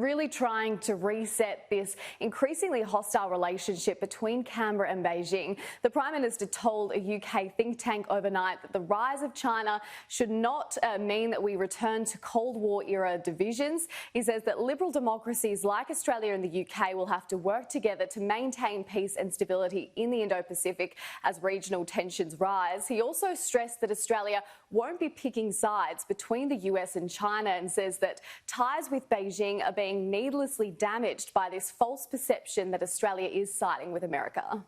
really trying to reset this increasingly hostile relationship between Canberra and Beijing. The Prime Minister told a UK think tank overnight that the rise of China should not mean that we return to Cold War era divisions. He says that liberal democracies like Australia and the UK will have to work together to maintain peace and stability in the Indo-Pacific as regional tensions rise. He also stressed that Australia won't be picking sides between the US and China and says that ties with Beijing are being needlessly damaged by this false perception that Australia is siding with America.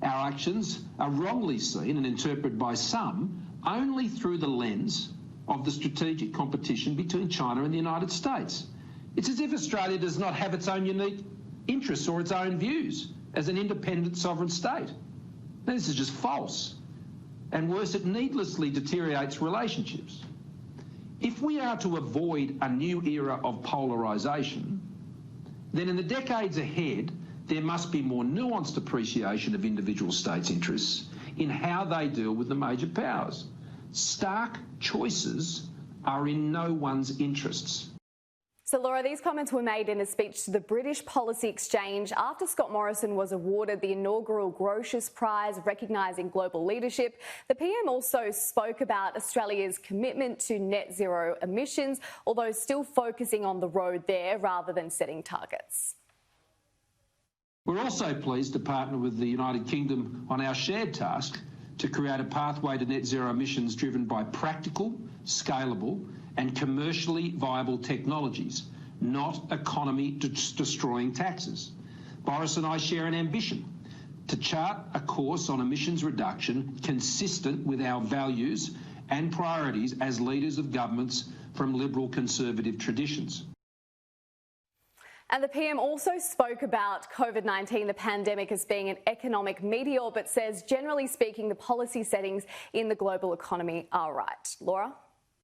Our actions are wrongly seen and interpreted by some only through the lens of the strategic competition between China and the United States. It's as if Australia does not have its own unique interests or its own views as an independent sovereign state. Now, this is just false. And worse, it needlessly deteriorates relationships. If we are to avoid a new era of polarisation, then in the decades ahead, there must be more nuanced appreciation of individual states' interests in how they deal with the major powers. Stark choices are in no one's interests. So, Laura, these comments were made in a speech to the British Policy Exchange after Scott Morrison was awarded the inaugural Grotius Prize recognising global leadership. The PM also spoke about Australia's commitment to net zero emissions, although still focusing on the road there rather than setting targets. We're also pleased to partner with the United Kingdom on our shared task to create a pathway to net zero emissions driven by practical, scalable and commercially viable technologies, not economy-destroying taxes. Boris and I share an ambition to chart a course on emissions reduction consistent with our values and priorities as leaders of governments from liberal conservative traditions. And the PM also spoke about COVID-19, the pandemic, as being an economic meteor, but says, generally speaking, the policy settings in the global economy are right. Laura?